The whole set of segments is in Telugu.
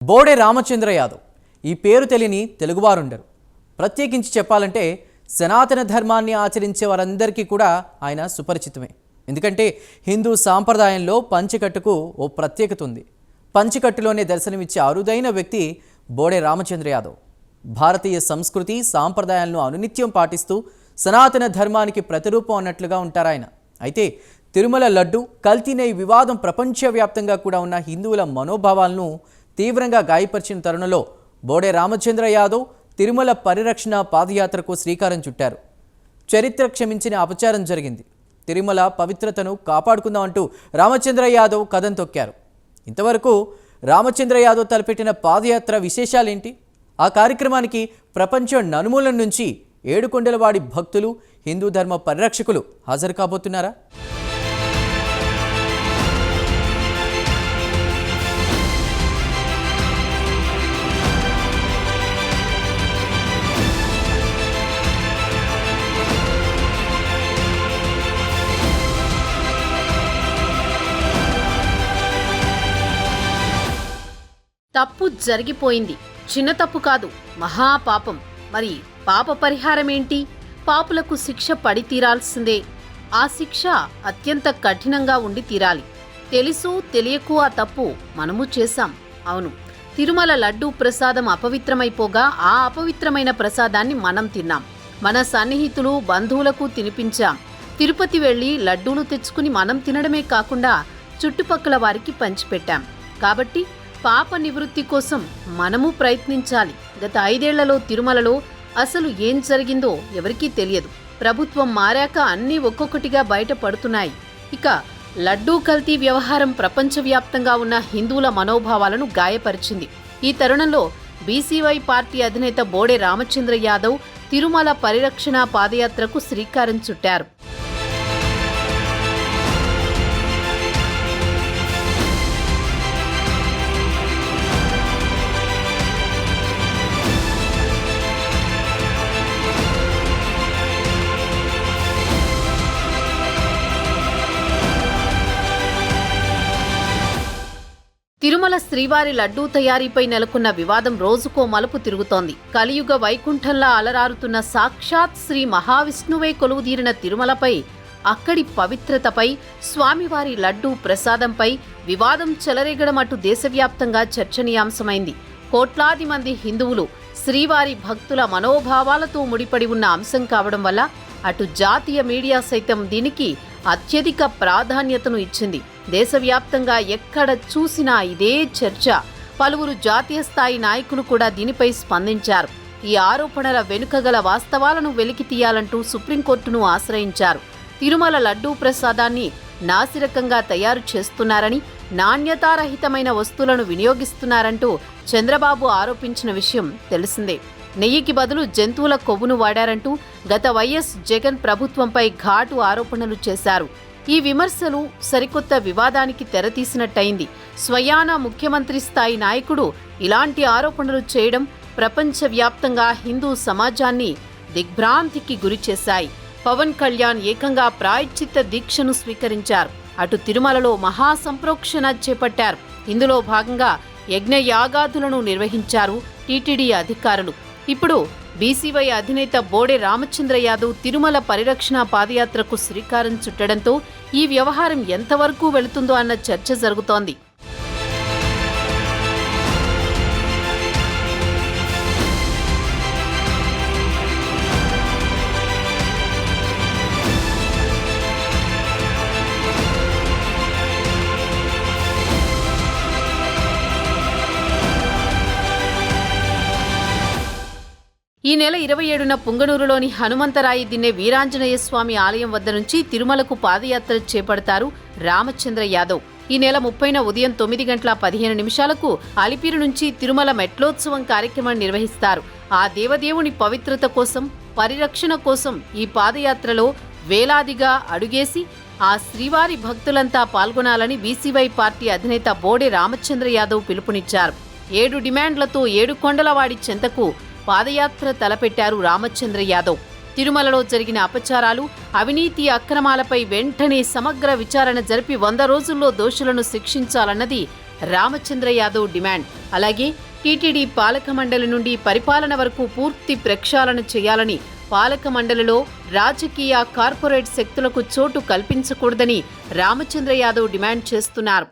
బోడే రామచంద్ర యాదవ్ ఈ పేరు తెలియని తెలుగువారుండరు. ప్రత్యేకించి చెప్పాలంటే సనాతన ధర్మాన్ని ఆచరించే వారందరికీ కూడా ఆయన సుపరిచితమే. ఎందుకంటే హిందూ సాంప్రదాయంలో పంచకట్టుకు ఓ ప్రత్యేకత ఉంది. పంచకట్టులోనే దర్శనమిచ్చే అరుదైన వ్యక్తి బోడే రామచంద్ర యాదవ్. భారతీయ సంస్కృతి సాంప్రదాయాలను అనునిత్యం పాటిస్తూ సనాతన ధర్మానికి ప్రతిరూపం అన్నట్లుగా ఉంటారాయన. అయితే తిరుమల లడ్డు కల్తీ నెయ్యి వివాదం ప్రపంచవ్యాప్తంగా కూడా ఉన్న హిందువుల మనోభావాలను తీవ్రంగా గాయపరిచిన తరుణంలో బోడే రామచంద్ర యాదవ్ తిరుమల పరిరక్షణ పాదయాత్రకు శ్రీకారం చుట్టారు. చరిత్ర క్షమించిన అపచారం జరిగింది, తిరుమల పవిత్రతను కాపాడుకుందామంటూ రామచంద్ర యాదవ్ కథం తొక్కారు. ఇంతవరకు రామచంద్ర యాదవ్ తలపెట్టిన పాదయాత్ర విశేషాలేంటి? ఆ కార్యక్రమానికి ప్రపంచం నలుమూలల నుంచి ఏడుకొండలవాడి భక్తులు, హిందూ ధర్మ పరిరక్షకులు హాజరు కాబోతున్నారా? తప్పు జరిగిపోయింది, చిన్న తప్పు కాదు, మహాపాపం. మరి పాప పరిహారమేంటి? పాపులకు శిక్ష పడి తీరాల్సిందే. ఆ శిక్ష అత్యంత కఠినంగా ఉండి తీరాలి. తెలుసు తెలియకు ఆ తప్పు మనము చేశాం. అవును, తిరుమల లడ్డూ ప్రసాదం అపవిత్రమైపోగా ఆ అపవిత్రమైన ప్రసాదాన్ని మనం తిన్నాం. మన సన్నిహితులు బంధువులకు తినిపించాం. తిరుపతి వెళ్లి లడ్డూలు తెచ్చుకుని మనం తినడమే కాకుండా చుట్టుపక్కల వారికి పంచిపెట్టాం. కాబట్టి పాప నివృత్తి కోసం మనము ప్రయత్నించాలి. గత 5 ఏళ్లలో తిరుమలలో అసలు ఏం జరిగిందో ఎవరికీ తెలియదు. ప్రభుత్వం మారాక అన్నీ ఒక్కొక్కటిగా బయటపడుతున్నాయి. ఇక లడ్డూ కల్తీ వ్యవహారం ప్రపంచవ్యాప్తంగా ఉన్న హిందువుల మనోభావాలను గాయపరిచింది. ఈ తరుణంలో బీసీవై పార్టీ అధినేత బోడే రామచంద్ర యాదవ్ తిరుమల పరిరక్షణ పాదయాత్రకు శ్రీకారం చుట్టారు. తిరుమల శ్రీవారి లడ్డూ తయారీపై నెలకొన్న వివాదం రోజుకో మలుపు తిరుగుతోంది. కలియుగ వైకుంఠంలా అలరారుతున్న సాక్షాత్ శ్రీ మహావిష్ణువే కొలువుదీరిన తిరుమలపై, అక్కడి పవిత్రతపై, స్వామివారి లడ్డూ ప్రసాదంపై వివాదం చెలరేగడం అటు దేశవ్యాప్తంగా చర్చనీయాంశమైంది. కోట్లాది మంది హిందువులు, శ్రీవారి భక్తుల మనోభావాలతో ముడిపడి ఉన్న అంశం కావడం వల్ల అటు జాతీయ మీడియా సైతం దీనికి అత్యధిక ప్రాధాన్యతను ఇచ్చింది. దేశవ్యాప్తంగా ఎక్కడ చూసినా ఇదే చర్చ. పలువురు జాతీయ స్థాయి నాయకులు కూడా దీనిపై స్పందించారు. ఈ ఆరోపణల వెనుక గల వాస్తవాలను వెలికి తీయాలంటూ సుప్రీంకోర్టును ఆశ్రయించారు. తిరుమల లడ్డూ ప్రసాదాన్ని నాసిరకంగా తయారు చేస్తున్నారని, నాణ్యతారహితమైన వస్తువులను వినియోగిస్తున్నారంటూ చంద్రబాబు ఆరోపించిన విషయం తెలిసిందే. నెయ్యికి బదులు జంతువుల కొవ్వును వాడారంటూ గత వైఎస్ జగన్ ప్రభుత్వంపై ఘాటు ఆరోపణలు చేశారు. ఈ విమర్శలు సరికొత్త వివాదానికి తెరతీసినట్టయింది. స్వయానా ముఖ్యమంత్రి స్థాయి నాయకుడు ఇలాంటి ఆరోపణలు చేయడం ప్రపంచవ్యాప్తంగా హిందూ సమాజాన్ని దిగ్భ్రాంతికి గురిచేశాయి. పవన్ కళ్యాణ్ ఏకంగా ప్రాయశ్చిత్త దీక్షను స్వీకరించారు. అటు తిరుమలలో మహాసంప్రోక్షణ చేపట్టారు. ఇందులో భాగంగా యజ్ఞయాగాదులను నిర్వహించారు టీటీడీ అధికారులు. ఇప్పుడు బీసీవై అధినేత బోడే రామచంద్ర యాదవ్ తిరుమల పరిరక్షణ పాదయాత్రకు శ్రీకారం చుట్టడంతో ఈ వ్యవహారం ఎంతవరకు వెళుతుందో అన్న చర్చ జరుగుతోంది. ఈ నెల 27న పుంగనూరులోని హనుమంతరాయి దిన్నె వీరాంజనేయ స్వామి ఆలయం వద్ద నుంచి తిరుమలకు పాదయాత్ర చేపడతారు రామచంద్ర యాదవ్. ఈ నెల 30న ఉదయం 9:15 అలిపిరి నుంచి తిరుమల మెట్లోత్సవం కార్యక్రమాన్ని నిర్వహిస్తారు. ఆ దేవదేవుని పవిత్రత కోసం, పరిరక్షణ కోసం ఈ పాదయాత్రలో వేలాదిగా అడుగేసి ఆ శ్రీవారి భక్తులంతా పాల్గొనాలని బీసీవై పార్టీ అధినేత బోడే రామచంద్ర యాదవ్ పిలుపునిచ్చారు. 7 డిమాండ్లతో ఏడుకొండలవాడి చెంతకు పాదయాత్ర తలపెట్టారు రామచంద్ర యాదవ్. తిరుమలలో జరిగిన అపచారాలు, అవినీతి అక్రమాలపై వెంటనే సమగ్ర విచారణ జరిపి 100 రోజుల్లో దోషులను శిక్షించాలన్నది రామచంద్ర యాదవ్ డిమాండ్. అలాగే టీటీడీ పాలక మండలి నుండి పరిపాలన వరకు పూర్తి ప్రక్షాళన చేయాలని, పాలక మండలిలో రాజకీయ కార్పొరేట్ శక్తులకు చోటు కల్పించకూడదని రామచంద్ర యాదవ్ డిమాండ్ చేస్తున్నారు.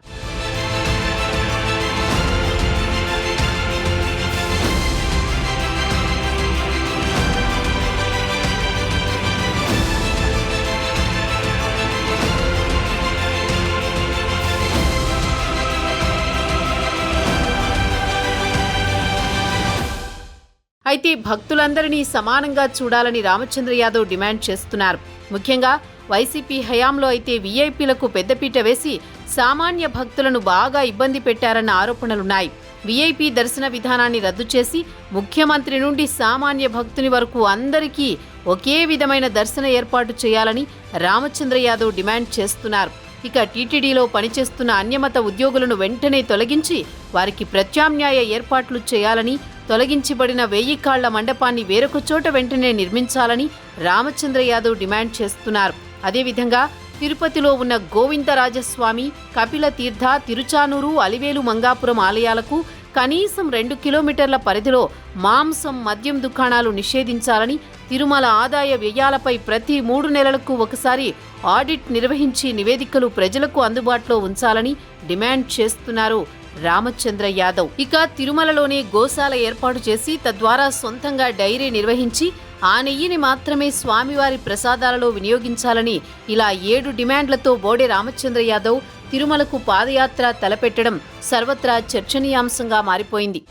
అయితే భక్తులందరినీ సమానంగా చూడాలని రామచంద్ర యాదవ్ డిమాండ్ చేస్తున్నారు. ముఖ్యంగా వైసీపీ హయాంలో అయితే వీఐపీలకు పెద్దపీట వేసి సామాన్య భక్తులను బాగా ఇబ్బంది పెట్టారన్న ఆరోపణలున్నాయి. వీఐపీ దర్శన విధానాన్ని రద్దు చేసి ముఖ్యమంత్రి నుండి సామాన్య భక్తుని వరకు అందరికీ ఒకే విధమైన దర్శన ఏర్పాటు చేయాలని రామచంద్ర యాదవ్ డిమాండ్ చేస్తున్నారు. ఇక టీటీడీలో పనిచేస్తున్న అన్యమత ఉద్యోగులను వెంటనే తొలగించి వారికి ప్రత్యామ్నాయ ఏర్పాట్లు చేయాలని, తొలగించబడిన 1000 కాళ్ల మండపాన్ని వేరొక చోట వెంటనే నిర్మించాలని రామచంద్ర యాదవ్ డిమాండ్ చేస్తున్నారు. అదేవిధంగా తిరుపతిలో ఉన్న గోవిందరాజస్వామి, కపిల తీర్థ, తిరుచానూరు, అలివేలు మంగాపురం ఆలయాలకు కనీసం 2 కిలోమీటర్ల పరిధిలో మాంసం, మద్యం దుకాణాలు నిషేధించాలని, తిరుమల ఆదాయ వ్యయాలపై ప్రతి 3 నెలలకు ఒకసారి ఆడిట్ నిర్వహించి నివేదికలు ప్రజలకు అందుబాటులో ఉంచాలని డిమాండ్ చేస్తున్నారు రామచంద్ర యాదవ్. ఇక తిరుమలలోనే గోశాల ఏర్పాటు చేసి తద్వారా సొంతంగా డైరీ నిర్వహించి ఆ నెయ్యిని మాత్రమే స్వామివారి ప్రసాదాలలో వినియోగించాలని ఇలా 7 డిమాండ్లతో బోడే రామచంద్ర యాదవ్ తిరుమలకు పాదయాత్ర తలపెట్టడం సర్వత్రా చర్చనీయాంశంగా మారిపోయింది.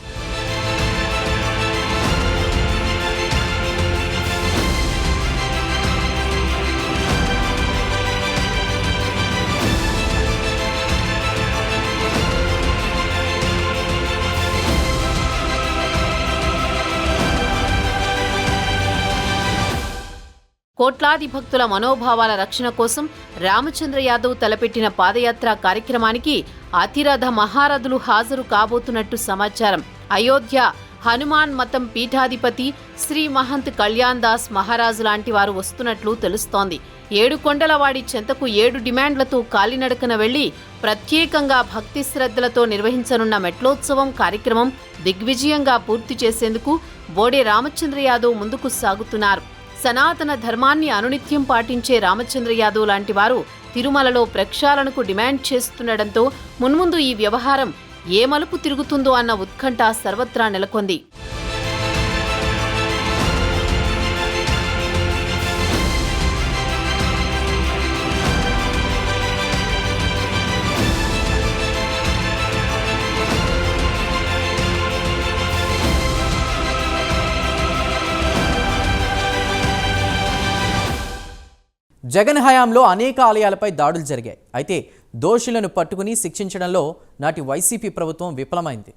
కోట్లాది భక్తుల మనోభావాల రక్షణ కోసం రామచంద్ర యాదవ్ తలపెట్టిన పాదయాత్ర కార్యక్రమానికి అతిరథ మహారథులు హాజరు కాబోతున్నట్టు సమాచారం. అయోధ్య హనుమాన్ మతం పీఠాధిపతి శ్రీ మహంత్ కళ్యాణ్ దాస్ మహారాజు లాంటి వారు వస్తున్నట్లు తెలుస్తోంది. 7 కొండలవాడి చెంతకు 7 డిమాండ్లతో కాలినడకన వెళ్లి ప్రత్యేకంగా భక్తి శ్రద్ధలతో నిర్వహించనున్న మెట్లోత్సవం కార్యక్రమం దిగ్విజయంగా పూర్తి చేసేందుకు బోడే రామచంద్ర యాదవ్ ముందుకు సాగుతున్నారు. సనాతన ధర్మాన్ని అనునిత్యం పాటించే రామచంద్ర యాదవ్ లాంటి వారు తిరుమలలో ప్రక్షాళనకు డిమాండ్ చేస్తుండటంతో మున్ముందు ఈ వ్యవహారం ఏ మలుపు తిరుగుతుందో అన్న ఉత్కంఠ సర్వత్రా నెలకొంది. జగన్ హయాంలో అనేక ఆలయాలపై దాడులు జరిగాయి. అయితే దోషులను పట్టుకుని శిక్షించడంలో నాటి వైసీపీ ప్రభుత్వం విఫలమైంది.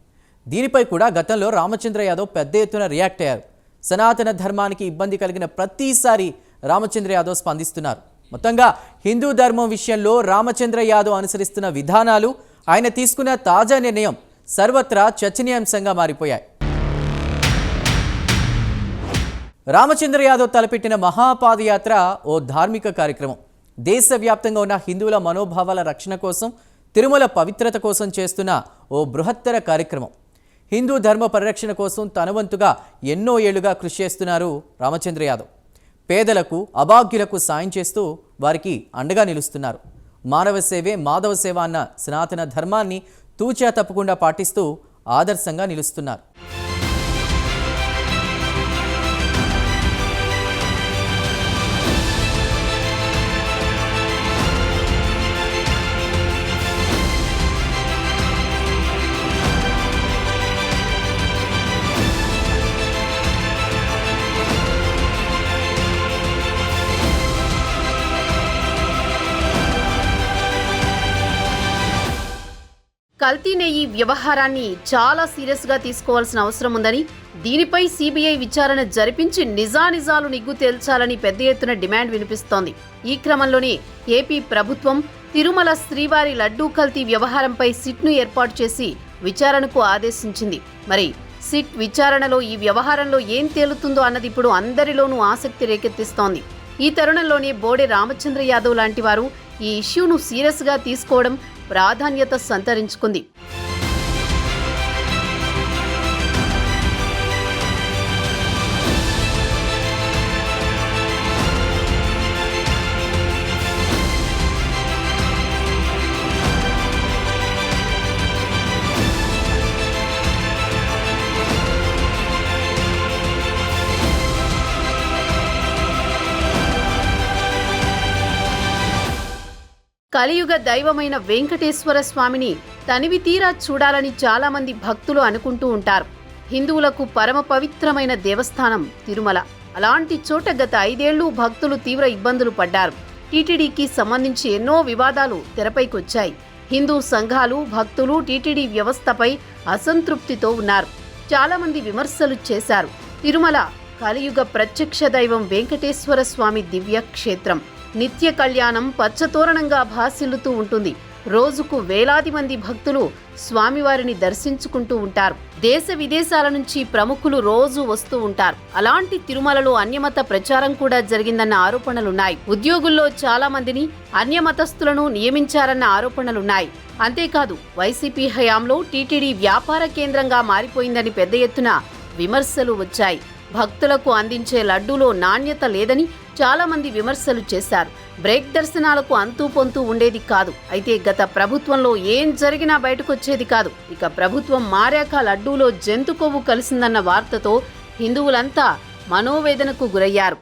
దీనిపై కూడా గతంలో రామచంద్ర యాదవ్ పెద్ద ఎత్తున రియాక్ట్ అయ్యారు. సనాతన ధర్మానికి ఇబ్బంది కలిగిన ప్రతిసారి రామచంద్ర యాదవ్ స్పందిస్తున్నారు. మొత్తంగా హిందూ ధర్మం విషయంలో రామచంద్ర యాదవ్ అనుసరిస్తున్న విధానాలు, ఆయన తీసుకున్న తాజా నిర్ణయం సర్వత్రా చర్చనీయాంశంగా మారిపోయాయి. రామచంద్ర యాదవ్ తలపెట్టిన మహాపాదయాత్ర ఓ ధార్మిక కార్యక్రమం. దేశవ్యాప్తంగా ఉన్న హిందువుల మనోభావాల రక్షణ కోసం, తిరుమల పవిత్రత కోసం చేస్తున్న ఓ బృహత్తర కార్యక్రమం. హిందూ ధర్మ పరిరక్షణ కోసం తనవంతుగా ఎన్నో ఏళ్లుగా కృషి చేస్తున్నారు రామచంద్ర యాదవ్. పేదలకు, అభాగ్యులకు సాయం చేస్తూ వారికి అండగా నిలుస్తున్నారు. మానవ సేవే మాధవ సేవ అన్న సనాతన ధర్మాన్ని తూచా తప్పకుండా పాటిస్తూ ఆదర్శంగా నిలుస్తున్నారు. కల్తీ నెయ్యి వ్యవహారాన్ని చాలా సీరియస్గా తీసుకోవాల్సిన అవసరం ఉందని, దీనిపై సిబిఐ విచారణ జరిపించి నిజానిజాలు నిగ్గు తేల్చాలని పెద్ద ఎత్తున డిమాండ్ వినిపిస్తోంది. ఈ క్రమంలోనే ఏపీ ప్రభుత్వం తిరుమల శ్రీవారి లడ్డూ కల్తీ వ్యవహారంపై సిట్ను ఏర్పాటు చేసి విచారణకు ఆదేశించింది. మరి సిట్ విచారణలో ఈ వ్యవహారంలో ఏం తేలుతుందో అన్నది ఇప్పుడు అందరిలోనూ ఆసక్తి రేకెత్తిస్తోంది. ఈ తరుణంలోనే బోడే రామచంద్ర యాదవ్ లాంటి వారు ఈ ఇష్యూను సీరియస్గా తీసుకోవడం ప్రాధాన్యత సంతరించుకుంది. కలియుగ దైవమైన వెంకటేశ్వర స్వామిని తనివి తీరా చూడాలని చాలామంది భక్తులు అనుకుంటూ ఉంటారు. హిందువులకు పరమ పవిత్రమైన దేవస్థానం తిరుమల. అలాంటి చోట గత 5 ఏళ్లు భక్తులు తీవ్ర ఇబ్బందులు పడ్డారు. టీటీడీకి సంబంధించి ఎన్నో వివాదాలు తెరపైకొచ్చాయి. హిందూ సంఘాలు, భక్తులు టీటీడీ వ్యవస్థపై అసంతృప్తితో ఉన్నారు. చాలామంది విమర్శలు చేశారు. తిరుమల కలియుగ ప్రత్యక్ష దైవం వెంకటేశ్వర స్వామి దివ్య క్షేత్రం. నిత్య కళ్యాణం పచ్చతోరణంగా భాసిల్లుతూ ఉంటుంది. రోజుకు వేలాది మంది భక్తులు స్వామివారిని దర్శించుకుంటూ ఉంటారు. దేశ విదేశాల నుంచి ప్రముఖులు రోజు వస్తూ ఉంటారు. అలాంటి తిరుమలలో అన్యమత ప్రచారం కూడా జరిగిందన్న ఆరోపణలున్నాయి. ఉద్యోగుల్లో చాలా మందిని అన్యమతస్థులను నియమించారన్న ఆరోపణలున్నాయి. అంతేకాదు, వైసీపీ హయాంలో టీటీడీ వ్యాపార కేంద్రంగా మారిపోయిందని పెద్ద ఎత్తున విమర్శలు వచ్చాయి. భక్తులకు అందించే లడ్డూలో నాణ్యత లేదని చాలా మంది విమర్శలు చేశారు. బ్రేక్ దర్శనాలకు అంతూ పొంతూ ఉండేది కాదు. అయితే గత ప్రభుత్వంలో ఏం జరిగినా బయటకొచ్చేది కాదు. ఇక ప్రభుత్వం మారాక లడ్డూలో జంతు కొవ్వు కలిసిందన్న వార్తతో హిందువులంతా మనోవేదనకు గురయ్యారు.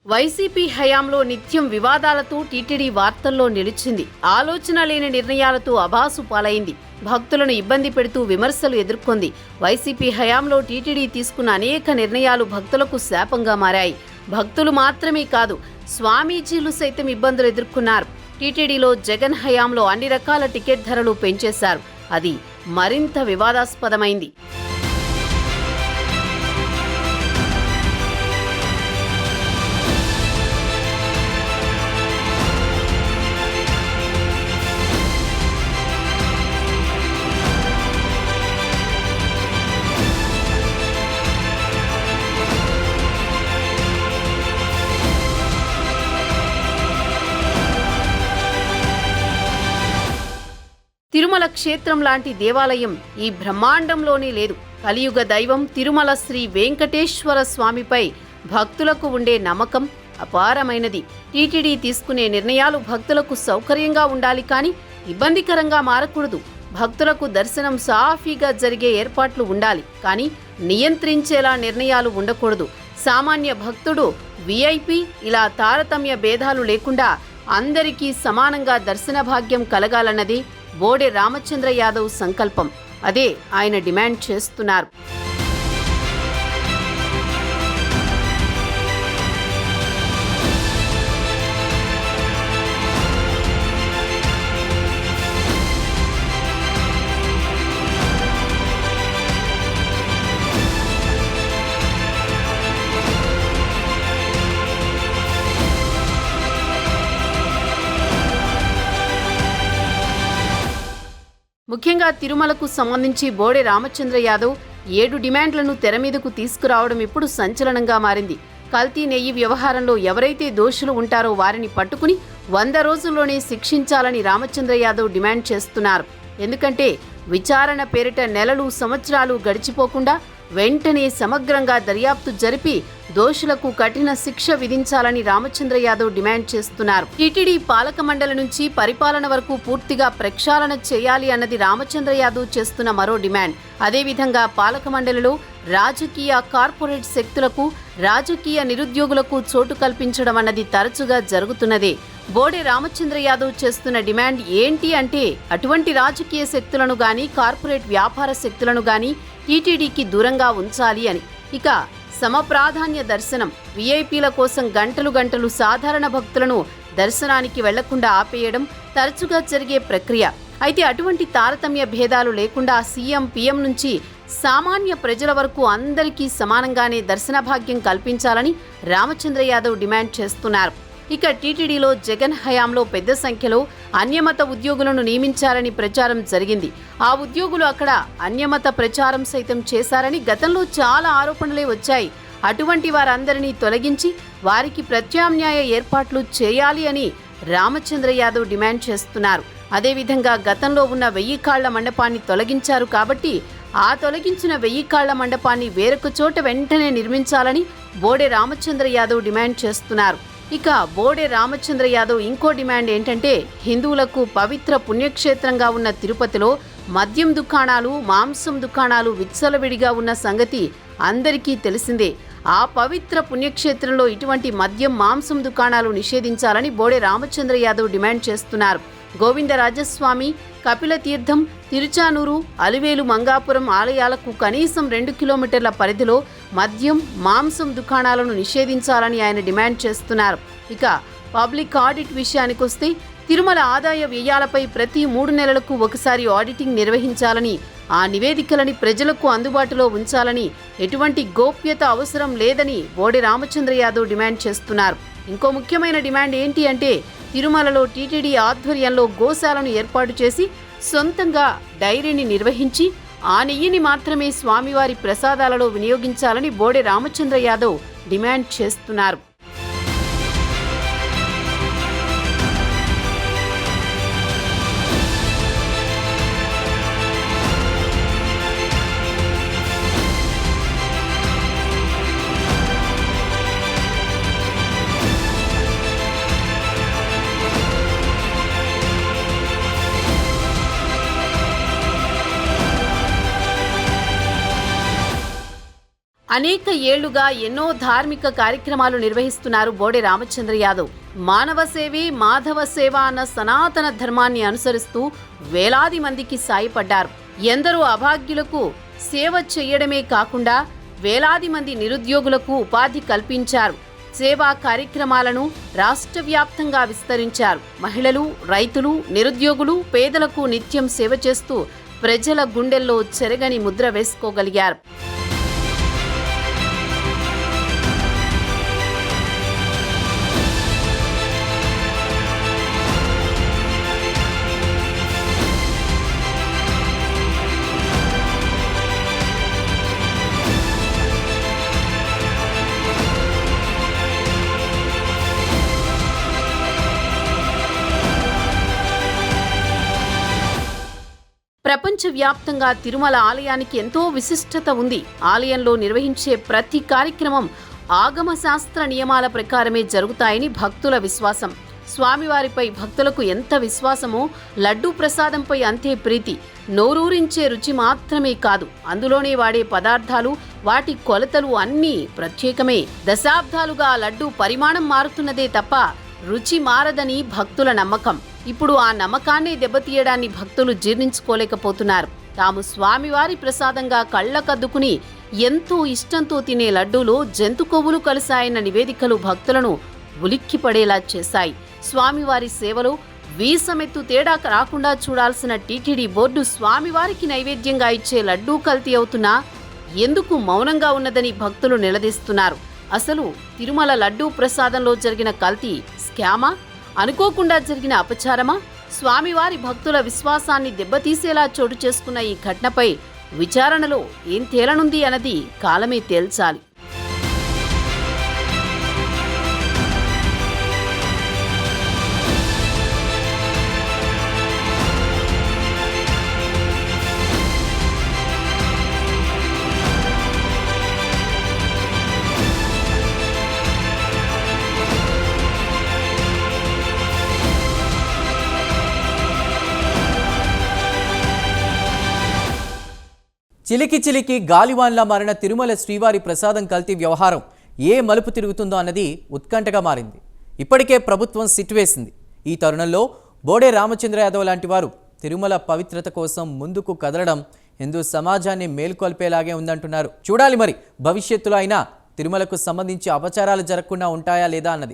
వైసీపీ హయాంలో నిత్యం వివాదాలతో టీటీడీ వార్తల్లో నిలిచింది. ఆలోచన లేని నిర్ణయాలతో అబాసు పాలైంది. భక్తులను ఇబ్బంది పెడుతూ విమర్శలు ఎదుర్కొంది. వైసీపీ హయాంలో టీటీడీ తీసుకున్న అనేక నిర్ణయాలు భక్తులకు శాపంగా మారాయి. భక్తులు మాత్రమే కాదు, స్వామీజీలు సైతం ఇబ్బందులు ఎదుర్కొన్నారు. టీటీడీలో జగన్ హయాంలో అన్ని రకాల టికెట్ ధరలు పెంచేశారు. అది మరింత వివాదాస్పదమైంది. తిరుమల క్షేత్రం లాంటి దేవాలయం ఈ బ్రహ్మాండంలోనే లేదు. కలియుగ దైవం తిరుమల శ్రీ వెంకటేశ్వర స్వామిపై భక్తులకు ఉండే నమ్మకం అపారమైనది. టీటీడీ తీసుకునే నిర్ణయాలు భక్తులకు సౌకర్యంగా ఉండాలి, కానీ ఇబ్బందికరంగా మారకూడదు. భక్తులకు దర్శనం సాఫీగా జరిగే ఏర్పాట్లు ఉండాలి, కానీ నియంత్రించేలా నిర్ణయాలు ఉండకూడదు. సామాన్య భక్తుడు, విఐపి ఇలా తారతమ్య భేదాలు లేకుండా అందరికీ సమానంగా దర్శన భాగ్యం కలగాలన్నది బోడే రామచంద్ర యాదవ్ సంకల్పం. అదే ఆయన డిమాండ్ చేస్తున్నారు. ముఖ్యంగా తిరుమలకు సంబంధించి బోడే రామచంద్ర యాదవ్ 7 డిమాండ్లను తెరమీదకు తీసుకురావడం ఇప్పుడు సంచలనంగా మారింది. కల్తీ నెయ్యి వ్యవహారంలో ఎవరైతే దోషులు ఉంటారో వారిని పట్టుకుని 100 రోజుల్లోనే శిక్షించాలని రామచంద్ర యాదవ్ డిమాండ్ చేస్తున్నారు. ఎందుకంటే విచారణ పేరిట నెలలు, సంవత్సరాలు గడిచిపోకుండా వెంటనే సమగ్రంగా దర్యాప్తు జరిపి దోషులకు కఠిన శిక్ష విధించాలని రామచంద్ర యాదవ్ డిమాండ్ చేస్తున్నారు. టీటీడీ పాలక మండలి నుంచి పరిపాలన వరకు పూర్తిగా ప్రక్షాళన చేయాలి అన్నది రామచంద్ర యాదవ్ చేస్తున్న మరో డిమాండ్. అదేవిధంగా పాలక మండలిలో రాజకీయ, కార్పొరేట్ శక్తులకు, రాజకీయ నిరుద్యోగులకు చోటు కల్పించడం అన్నది తరచుగా జరుగుతున్నదే. బోడే రామచంద్ర యాదవ్ చేస్తున్న డిమాండ్ ఏంటి అంటే, అటువంటి రాజకీయ శక్తులను గాని, కార్పొరేట్ వ్యాపార శక్తులను గాని టీటీడీకి దూరంగా ఉంచాలి అని. ఇక సమప్రాధాన్య దర్శనం, వీఐపీల కోసం గంటలు సాధారణ భక్తులను దర్శనానికి వెళ్లకుండా ఆపేయడం తరచుగా జరిగే ప్రక్రియ. అయితే అటువంటి తారతమ్య భేదాలు లేకుండా సీఎం, పీఎం నుంచి సామాన్య ప్రజల వరకు అందరికీ సమానంగానే దర్శన భాగ్యం కల్పించాలని రామచంద్ర యాదవ్ డిమాండ్ చేస్తున్నారు. ఇక టీటీడీలో జగన్ హయాంలో పెద్ద సంఖ్యలో అన్యమత ఉద్యోగులను నియమించారని ప్రచారం జరిగింది. ఆ ఉద్యోగులు అక్కడ అన్యమత ప్రచారం సైతం చేశారని గతంలో చాలా ఆరోపణలే వచ్చాయి. అటువంటి వారందరినీ తొలగించి వారికి ప్రత్యామ్నాయ ఏర్పాట్లు చేయాలి అని రామచంద్ర యాదవ్ డిమాండ్ చేస్తున్నారు. అదేవిధంగా గతంలో ఉన్న 1000 కాళ్ల మండపాన్ని తొలగించారు కాబట్టి ఆ తొలగించిన 1000 కాళ్ల మండపాన్ని వేరొక చోట వెంటనే నిర్మించాలని బోడే రామచంద్ర యాదవ్ డిమాండ్ చేస్తున్నారు. ఇక బోడే రామచంద్ర యాదవ్ ఇంకో డిమాండ్ ఏంటంటే హిందువులకు పవిత్ర పుణ్యక్షేత్రంగా ఉన్న తిరుపతిలో మద్యం దుకాణాలు, మాంసం దుకాణాలు విచ్చలవిడిగా ఉన్న సంగతి అందరికీ తెలిసిందే. ఆ పవిత్ర పుణ్యక్షేత్రంలో ఇటువంటి మద్యం, మాంసం దుకాణాలు నిషేధించాలని బోడే రామచంద్ర యాదవ్ డిమాండ్ చేస్తున్నారు. గోవిందరాజస్వామి, కపిల తీర్థం, తిరుచానూరు, అలివేలు మంగాపురం ఆలయాలకు కనీసం 2 కిలోమీటర్ల పరిధిలో మద్యం, మాంసం దుకాణాలను నిషేధించాలని ఆయన డిమాండ్ చేస్తున్నారు. ఇక పబ్లిక్ ఆడిట్ విషయానికొస్తే తిరుమల ఆదాయ వ్యయాలపై ప్రతి 3 నెలలకు ఒకసారి ఆడిటింగ్ నిర్వహించాలని, ఆ నివేదికలని ప్రజలకు అందుబాటులో ఉంచాలని, ఎటువంటి గోప్యత అవసరం లేదని బోడే రామచంద్ర యాదవ్ డిమాండ్ చేస్తున్నారు. ఇంకో ముఖ్యమైన డిమాండ్ ఏంటి అంటే తిరుమలలో టీటీడీ ఆధ్వర్యంలో గోశాలను ఏర్పాటు చేసి సొంతంగా డైరీని నిర్వహించి ఆ నెయ్యిని మాత్రమే స్వామివారి ప్రసాదాలలో వినియోగించాలని బోడే రామచంద్ర యాదవ్ డిమాండ్ చేస్తున్నారు. అనేక ఏళ్లుగా ఎన్నో ధార్మిక కార్యక్రమాలు నిర్వహిస్తున్నారు బోడే రామచంద్ర యాదవ్. మానవ సేవే మాధవ సేవ అన్న సనాతన ధర్మాన్ని అనుసరిస్తూ వేలాది మందికి సాయపడ్డారు. ఎందరో అభాగ్యులకు సేవ చేయడమే కాకుండా వేలాది మంది నిరుద్యోగులకు ఉపాధి కల్పించారు. సేవా కార్యక్రమాలను రాష్ట్ర వ్యాప్తంగా విస్తరించారు. మహిళలు, రైతులు, నిరుద్యోగులు, పేదలకు నిత్యం సేవ చేస్తూ ప్రజల గుండెల్లో చెరగని ముద్ర వేసుకోగలిగారు. ప్రపంచవ్యాప్తంగా తిరుమల ఆలయానికి ఎంతో విశిష్టత ఉంది. ఆలయంలో నిర్వహించే ప్రతి కార్యక్రమం ఆగమ శాస్త్ర నియమాల ప్రకారమే జరుగుతాయని భక్తుల విశ్వాసం. స్వామివారిపై భక్తులకు ఎంత విశ్వాసమో లడ్డూ ప్రసాదంపై అంతే ప్రీతి. నోరూరించే రుచి మాత్రమే కాదు, అందులోనే వాడే పదార్థాలు, వాటి కొలతలు అన్నీ ప్రత్యేకమే. దశాబ్దాలుగా లడ్డూ పరిమాణం మారుతున్నదే తప్ప రుచి మారదని భక్తుల నమ్మకం. ఇప్పుడు ఆ నమ్మకాన్ని దెబ్బతీయడాన్ని భక్తులు జీర్ణించుకోలేకపోతున్నారు. తాము స్వామివారి ప్రసాదంగా కళ్ళకద్దుకుని ఎంతో ఇష్టంతో తినే లడ్డూలో జంతు కొవ్వులు కలిశాయన్న నివేదికలు భక్తులను ఉలిక్కిపడేలా చేశాయి. స్వామివారి సేవలో వీసమెత్తు తేడా రాకుండా చూడాల్సిన టీటీడీ బోర్డు స్వామివారికి నైవేద్యంగా ఇచ్చే లడ్డూ కల్తీ అవుతున్నా ఎందుకు మౌనంగా ఉన్నదని భక్తులు నిలదీస్తున్నారు. అసలు తిరుమల లడ్డూ ప్రసాదంలో జరిగిన కల్తీ స్కామా, అనుకోకుండా జరిగిన అపచారమా? స్వామివారి భక్తుల విశ్వాసాన్ని దెబ్బతీసేలా చోటు చేసుకున్న ఈ ఘటనపై విచారణలో ఏం తేలనుంది అన్నది కాలమే తేల్చాలి. చిలికి చిలికి గాలివాన్లా మారిన తిరుమల శ్రీవారి ప్రసాదం కల్తీ వ్యవహారం ఏ మలుపు తిరుగుతుందో అన్నది ఉత్కంఠగా మారింది. ఇప్పటికే ప్రభుత్వం సిట్ వేసింది. ఈ తరుణంలో బోడే రామచంద్ర యాదవ్ లాంటి వారు తిరుమల పవిత్రత కోసం ముందుకు కదలడం హిందూ సమాజాన్ని మేల్కొల్పేలాగే ఉందంటున్నారు. చూడాలి మరి భవిష్యత్తులో అయినా తిరుమలకు సంబంధించి అపచారాలు జరగకుండా ఉంటాయా లేదా అన్నది.